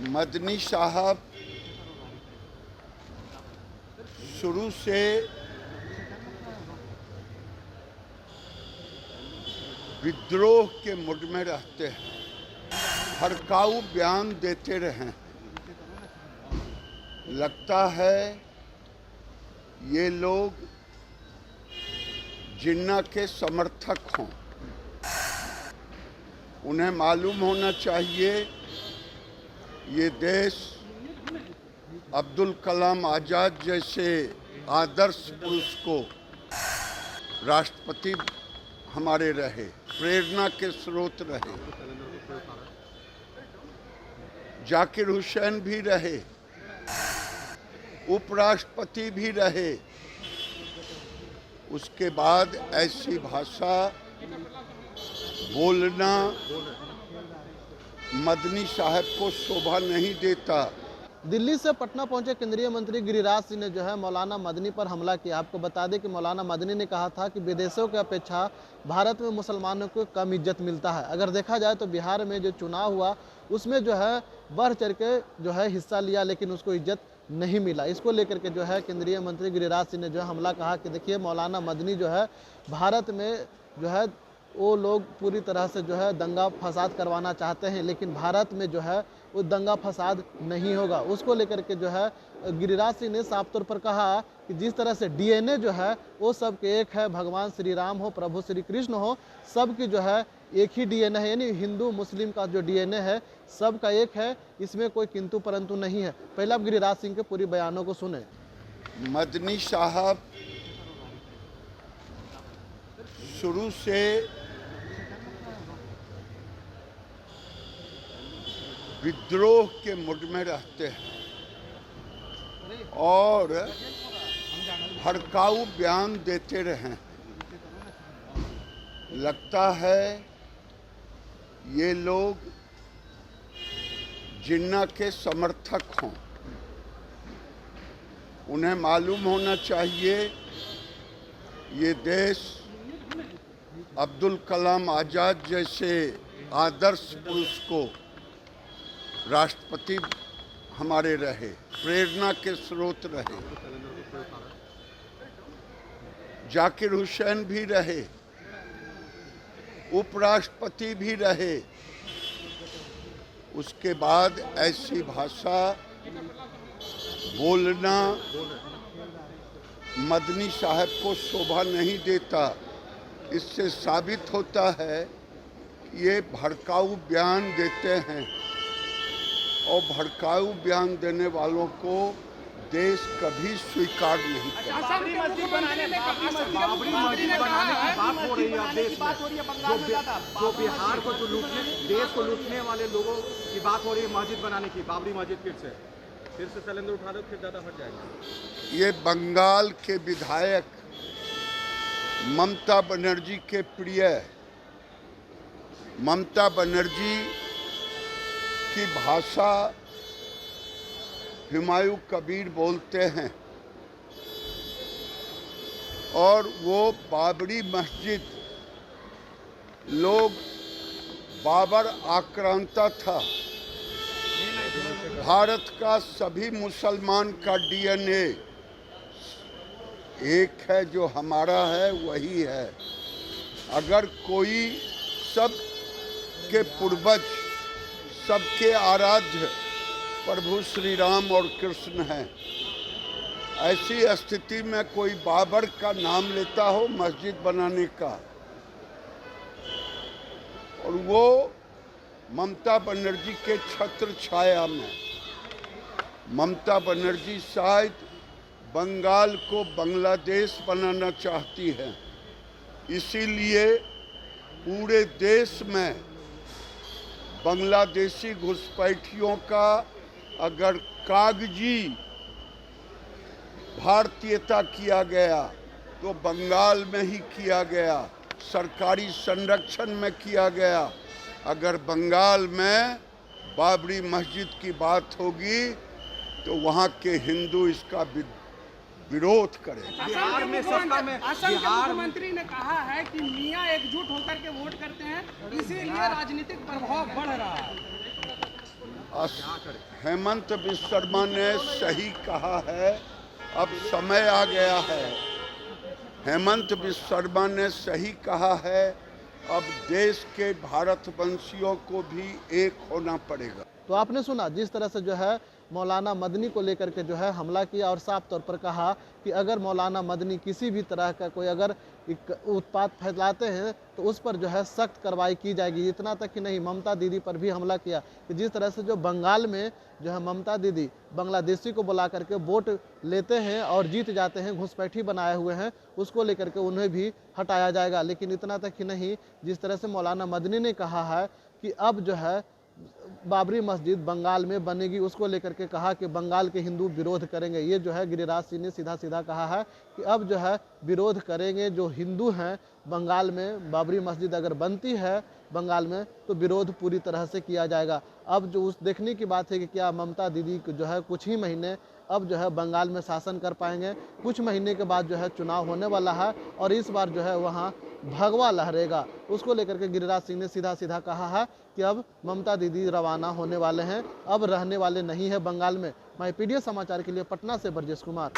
मदनी साहब शुरू से विद्रोह के मूड में रहते हैं, भड़काऊ बयान देते रहे। लगता है ये लोग जिन्ना के समर्थक हों। उन्हें मालूम होना चाहिए ये देश अब्दुल कलाम आज़ाद जैसे आदर्श पुरुष को राष्ट्रपति हमारे रहे, प्रेरणा के स्रोत रहे। जाकिर हुसैन भी रहे, उपराष्ट्रपति भी रहे। उसके बाद ऐसी भाषा बोलना मदनी साहब को शोभा नहीं देता। दिल्ली से पटना पहुंचे केंद्रीय मंत्री गिरिराज सिंह ने जो है मौलाना मदनी पर हमला किया। आपको बता दें कि मौलाना मदनी ने कहा था कि विदेशों की अपेक्षा भारत में मुसलमानों को कम इज्जत मिलता है। अगर देखा जाए तो बिहार में जो चुनाव हुआ उसमें जो है बढ़ चढ़ के जो है हिस्सा लिया, लेकिन उसको इज्जत नहीं मिला। इसको लेकर के जो है केंद्रीय मंत्री गिरिराज सिंह ने जो है हमला कहा कि देखिए मौलाना मदनी जो है भारत में जो है वो लोग पूरी तरह से जो है दंगा फसाद करवाना चाहते हैं, लेकिन भारत में जो है वो दंगा फसाद नहीं होगा। उसको लेकर के जो है गिरिराज सिंह ने साफ तौर पर कहा कि जिस तरह से डीएनए जो है वो सब के एक है, भगवान श्री राम हो, प्रभु श्री कृष्ण हो, सब की जो है एक ही डीएनए है, यानी हिंदू मुस्लिम का जो डीएनए है सब का एक है, इसमें कोई किंतु परंतु नहीं है। पहले आप गिरिराज सिंह के पूरी बयानों को सुने। मदनी साहब शुरू से विद्रोह के मूड में रहते हैं और भड़काऊ बयान देते रहे। लगता है ये लोग जिन्ना के समर्थक हों। उन्हें मालूम होना चाहिए ये देश अब्दुल कलाम आज़ाद जैसे आदर्श पुरुष को राष्ट्रपति हमारे रहे, प्रेरणा के स्रोत रहे। जाकिर हुसैन भी रहे, उपराष्ट्रपति भी रहे। उसके बाद ऐसी भाषा बोलना मदनी साहब को शोभा नहीं देता। इससे साबित होता है ये भड़काऊ बयान देते हैं और भड़काऊ बयान देने वालों को देश कभी स्वीकार नहीं करता। बाबरी मस्जिद बनाने की बात हो रही है देश में, जो बिहार को जो लूटने, देश को लूटने वाले लोगों की बात हो रही है मस्जिद बनाने की, बाबरी मस्जिद फिर से सिलेंडर उठा दो, फिर ज़्यादा फट जाएगा। ये बंगाल के विधायक ममता बनर्जी के प्रिय ममता बनर्जी की भाषा हुमायूं कबीर बोलते हैं और वो बाबरी मस्जिद, लोग बाबर आक्रांता था। भारत का सभी मुसलमान का डीएनए एक है, जो हमारा है वही है। अगर कोई सब के पूर्वज, सबके आराध्य प्रभु श्री राम और कृष्ण हैं, ऐसी स्थिति में कोई बाबर का नाम लेता हो मस्जिद बनाने का, और वो ममता बनर्जी के छत्र छाया में। ममता बनर्जी शायद बंगाल को बांग्लादेश बनाना चाहती है, इसीलिए पूरे देश में बांग्लादेशी घुसपैठियों का अगर कागजी भारतीयता किया गया तो बंगाल में ही किया गया, सरकारी संरक्षण में किया गया। अगर बंगाल में बाबरी मस्जिद की बात होगी तो वहाँ के हिंदू इसका विरोध करें। बिहार में सत्ता में असम के मुख्यमंत्री ने कहा है कि मियां एकजुट होकर के वोट करते हैं, इसीलिए राजनीतिक प्रभाव बढ़ रहा है। हेमंत बिस्वा शर्मा ने सही कहा है, अब समय आ गया है। हेमंत बिस्वा शर्मा ने सही कहा है, अब देश के भारतवंशियों को भी एक होना पड़ेगा। तो आपने सुना जिस तरह से जो है मौलाना मदनी को लेकर के जो है हमला किया और साफ तौर पर कहा कि अगर मौलाना मदनी किसी भी तरह का कोई अगर उत्पात फैलाते हैं तो उस पर जो है सख्त कार्रवाई की जाएगी। इतना तक कि नहीं, ममता दीदी पर भी हमला किया कि जिस तरह से जो बंगाल में जो है ममता दीदी बांग्लादेशी को बुला करके वोट लेते हैं और जीत जाते हैं, घुसपैठी बनाए हुए हैं, उसको लेकर के उन्हें भी हटाया जाएगा। लेकिन इतना तक कि नहीं, जिस तरह से मौलाना मदनी ने कहा है कि अब जो है बाबरी मस्जिद बंगाल में बनेगी, उसको लेकर के कहा कि बंगाल के हिंदू विरोध करेंगे। ये जो है गिरिराज सिंह ने सीधा सीधा कहा है कि अब जो है विरोध करेंगे जो हिंदू हैं बंगाल में। बाबरी मस्जिद अगर बनती है बंगाल में तो विरोध पूरी तरह से किया जाएगा। अब जो उस देखने की बात है कि क्या ममता दीदी जो है कुछ ही महीने अब जो है बंगाल में शासन कर पाएंगे। कुछ महीने के बाद जो है चुनाव होने वाला है और इस बार जो है वहाँ भगवा लहरेगा। उसको लेकर के गिरिराज सिंह ने सीधा सीधा कहा है कि अब ममता दीदी रवाना होने वाले हैं, अब रहने वाले नहीं है बंगाल में। मैं पीडीएस समाचार के लिए पटना से ब्रजेश कुमार।